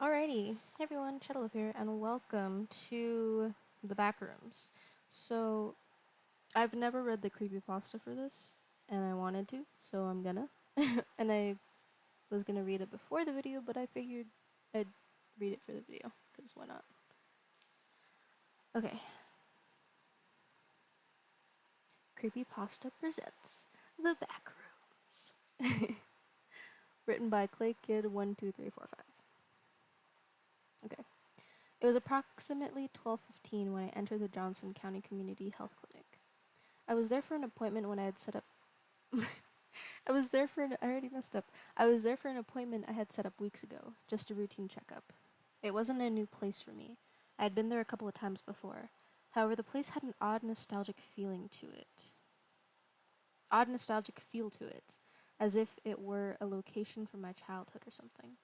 Alrighty, hey everyone, Cheddle here, and welcome to the Backrooms. So, I've never read the creepypasta for this, and I wanted to, so I'm gonna. And I was gonna read it before the video, but I figured I'd read it for the video, because why not? Okay. Creepypasta presents The Backrooms. Written by ClayKid12345. Okay. It was approximately 12:15 when I entered the Johnson County Community Health Clinic. I was there for an appointment when I had set up. I already messed up. I was there for an appointment I had set up weeks ago, just a routine checkup. It wasn't a new place for me. I had been there a couple of times before. However, the place had an odd nostalgic feeling to it. Odd nostalgic feel to it, as if it were a location from my childhood or something.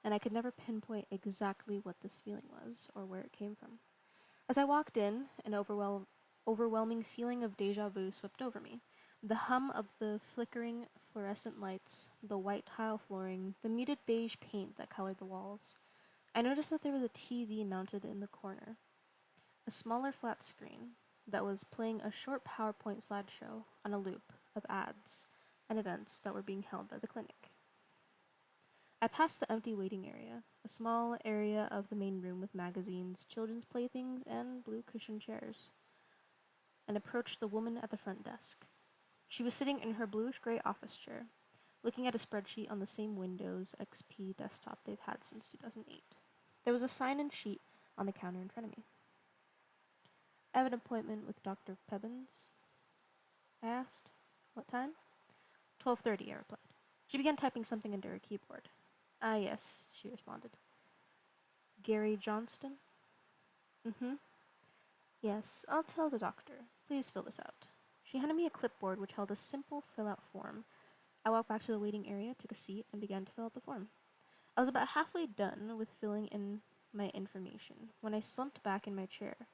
And I could never pinpoint exactly what this feeling was or where it came from. As I walked in, an overwhelming feeling of deja vu swept over me. The hum of the flickering fluorescent lights, the white tile flooring, the muted beige paint that colored the walls. I noticed that there was a TV mounted in the corner, a smaller flat screen that was playing a short PowerPoint slideshow on a loop of ads and events that were being held by the clinic. I passed the empty waiting area, a small area of the main room with magazines, children's playthings, and blue cushioned chairs, and approached the woman at the front desk. She was sitting in her bluish-gray office chair, looking at a spreadsheet on the same Windows XP desktop they've had since 2008. There was a sign-in sheet on the counter in front of me. "I have an appointment with Dr. Pebbins," I asked. "What time?" "12:30, I replied. She began typing something into her keyboard. "Ah, yes," she responded. "Gary Johnston?" "Mm-hmm. Yes, I'll tell the doctor. Please fill this out." She handed me a clipboard which held a simple fill-out form. I walked back to the waiting area, took a seat, and began to fill out the form. I was about halfway done with filling in my information when I slumped back in my chair.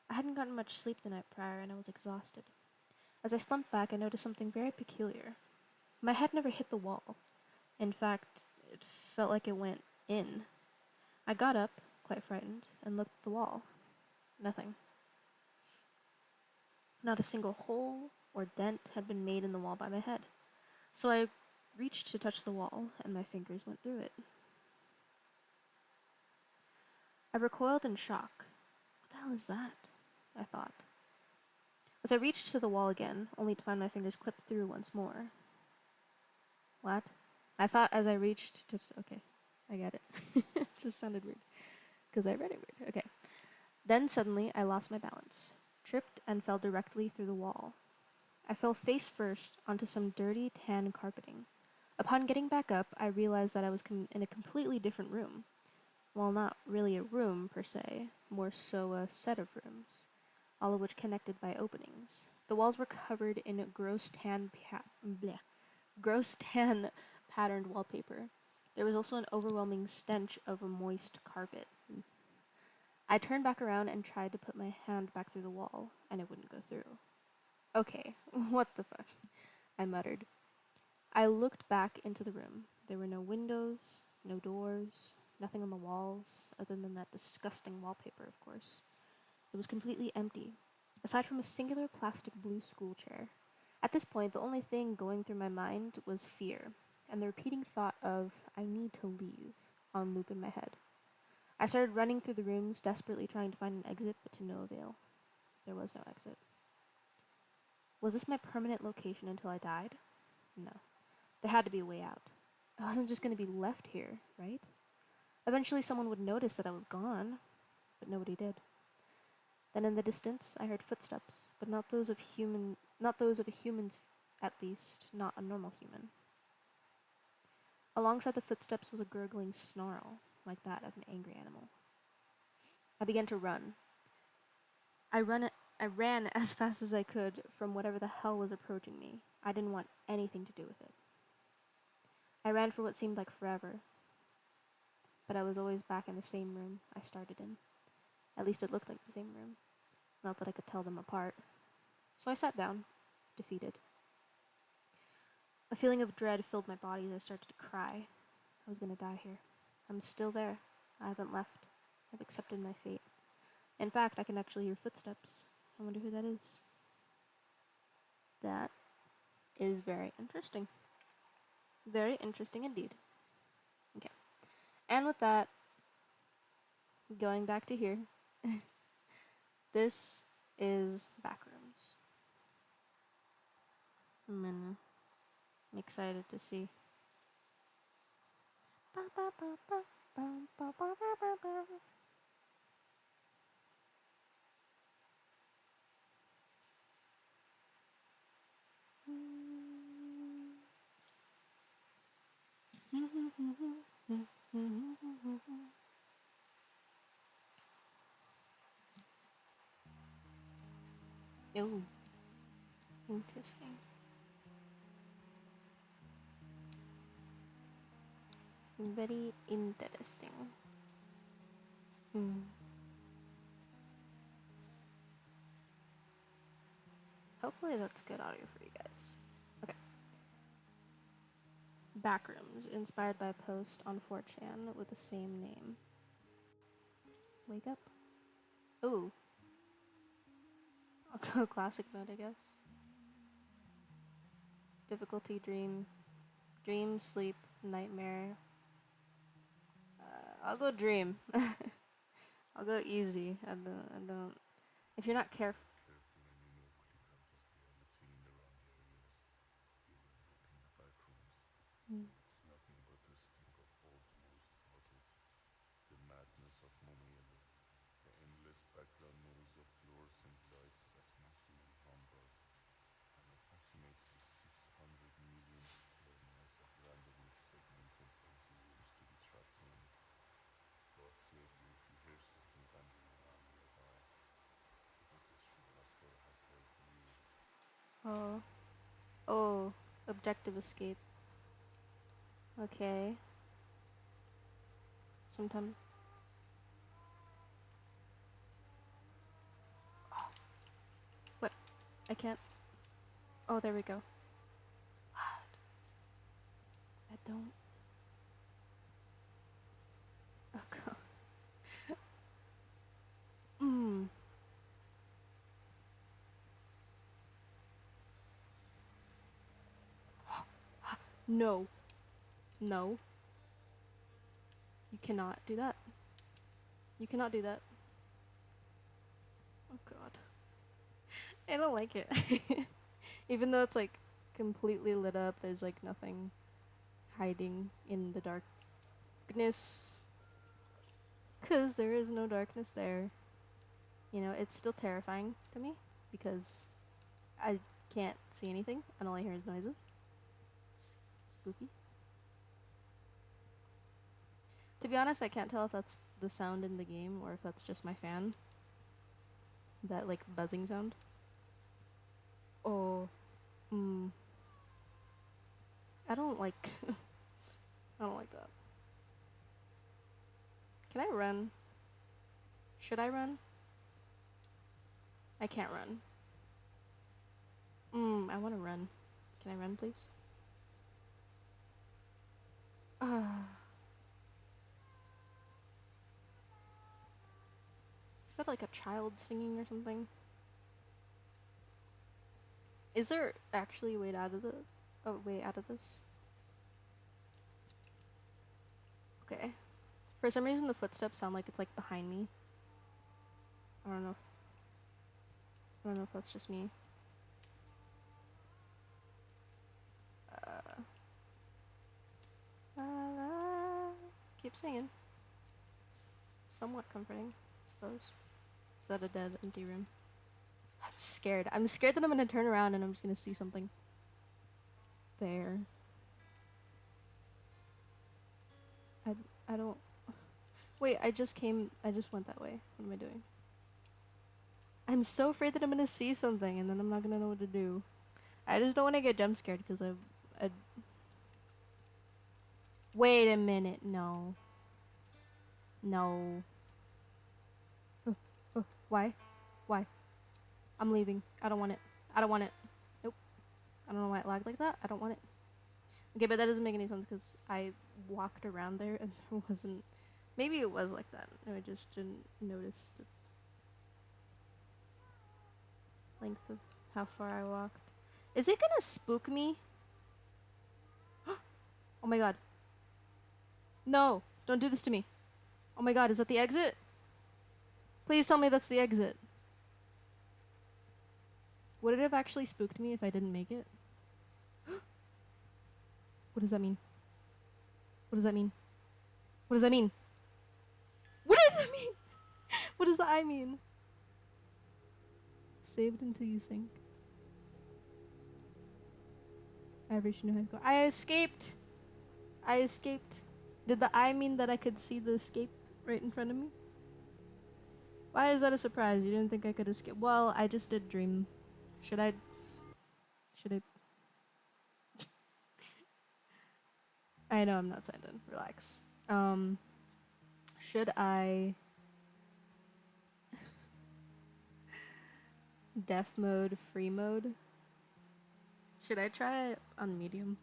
I hadn't gotten much sleep the night prior, and I was exhausted. As I slumped back, I noticed something very peculiar. My head never hit the wall. In fact, it felt like it went in. I got up, quite frightened, and looked at the wall. Nothing. Not a single hole or dent had been made in the wall by my head. So I reached to touch the wall, and my fingers went through it. I recoiled in shock. What the hell is that? I thought. As I reached to the wall again, only to find my fingers clipped through once more. What? I thought as I reached to... Okay, I get it. It just sounded weird. Because I read it weird. Okay. Then suddenly I lost my balance, tripped, and fell directly through the wall. I fell face first onto some dirty tan carpeting. Upon getting back up, I realized that I was in a completely different room. Well, not really a room per se, more so a set of rooms, all of which connected by openings. The walls were covered in gross tan patterned wallpaper. There was also an overwhelming stench of a moist carpet. I turned back around and tried to put my hand back through the wall, and it wouldn't go through. "Okay, what the fuck?" I muttered. I looked back into the room. There were no windows, no doors, nothing on the walls, other than that disgusting wallpaper, of course. It was completely empty, aside from a singular plastic blue school chair. At this point, the only thing going through my mind was fear, and the repeating thought of, "I need to leave," on loop in my head. I started running through the rooms, desperately trying to find an exit, but to no avail. There was no exit. Was this my permanent location until I died? No. There had to be a way out. I wasn't just going to be left here, right? Eventually someone would notice that I was gone, but nobody did. Then in the distance, I heard footsteps, but not those of a human, at least, not a normal human. Alongside the footsteps was a gurgling snarl, like that of an angry animal. I began to run. I ran as fast as I could from whatever the hell was approaching me. I didn't want anything to do with it. I ran for what seemed like forever, but I was always back in the same room I started in. At least it looked like the same room. Not that I could tell them apart. So I sat down, defeated. A feeling of dread filled my body as I started to cry. I was gonna die here. I'm still there. I haven't left. I've accepted my fate. In fact, I can actually hear footsteps. I wonder who that is. That is very interesting. Very interesting indeed. Okay. And with that, going back to here, this is Backrooms. I'm excited to see. Oh, interesting. Very interesting. Hopefully that's good audio for you guys. Okay. Backrooms, inspired by a post on 4chan with the same name. Wake up. Ooh. I'll go classic mode, I guess. Difficulty, dream. Dream, sleep, nightmare. I'll go dream. I'll go easy. I don't. If you're not careful. Mm. It's nothing but the stink of old toast farted, the madness of Momiele, the endless background noise of fluorescent lights that massively bombard an approximately 600 million square miles of randomly segmented empty rooms to be trapped in. God save you if you hear something wandering around nearby, because it sure as hell has heard you. Oh. Oh. Objective escape. Okay. Sometimes. What? I can't. Oh, there we go. What? I don't. Oh, God. No. No. You cannot do that. You cannot do that. Oh, God. I don't like it. Even though it's like completely lit up, there's like nothing hiding in the darkness. Because there is no darkness there. You know, it's still terrifying to me because I can't see anything and all I hear is noises. It's spooky. To be honest, I can't tell if that's the sound in the game or if that's just my fan. That like buzzing sound. Oh. I don't like I don't like that. Can I run? Should I run? I can't run. I want to run. Can I run, please? Is that like a child singing or something? Is there actually a way out of this? Okay. For some reason, the footsteps sound like it's like behind me. I don't know if that's just me. Keep singing. Somewhat comforting, I suppose. Is that a dead, empty room? I'm scared. I'm scared that I'm gonna turn around and I'm just gonna see something. There. I don't... Wait, I just went that way. What am I doing? I'm so afraid that I'm gonna see something and then I'm not gonna know what to do. I just don't want to get jump scared because I... Wait a minute, no. No. Why? Why? I'm leaving. I don't want it. I don't want it. Nope. I don't know why it lagged like that. I don't want it. Okay, but that doesn't make any sense because I walked around there and there wasn't Maybe it was like that. I just didn't notice the length of how far I walked. Is it gonna spook me? Oh my god. No! Don't do this to me. Oh my god, is that the exit? Please tell me that's the exit. Would it have actually spooked me if I didn't make it? What does that mean? What does that mean? What does that mean? What does that mean? What does the I mean? Saved until you sink. Average you know how to go. I escaped! I escaped. Did the I mean that I could see the escape right in front of me? Why is that a surprise? You didn't think I could escape? Well, I just did dream. Should I? Should I? I know I'm not signed in. Relax. Um, should I deaf mode, free mode? Should I try it on medium?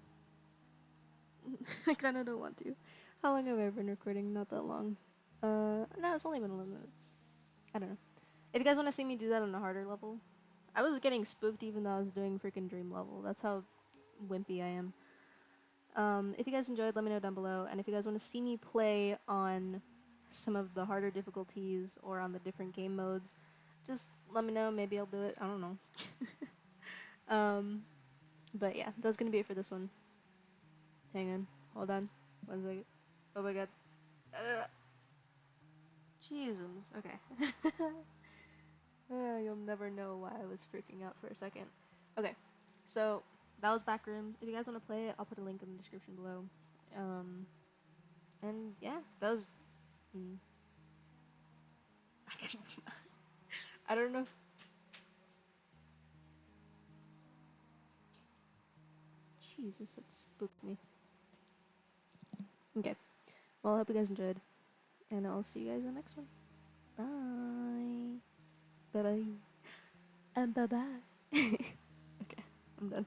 I kind of don't want to. How long have I been recording? Not that long. No, it's only been 11 minutes. I don't know. If you guys want to see me do that on a harder level, I was getting spooked even though I was doing freaking dream level. That's how wimpy I am. If you guys enjoyed, let me know down below. And if you guys want to see me play on some of the harder difficulties or on the different game modes, just let me know. Maybe I'll do it. I don't know. But yeah, that's gonna be it for this one. Hang on. Hold on. 1 second. Oh my god. Jesus. Okay. You'll never know why I was freaking out for a second. Okay. So, that was Backrooms. If you guys want to play it, I'll put a link in the description below. And yeah, that was. Mm, I don't know. Jesus, that spooked me. Okay. Well, I hope you guys enjoyed. And I'll see you guys in the next one. Bye. Bye bye. And bye bye. Okay, I'm done.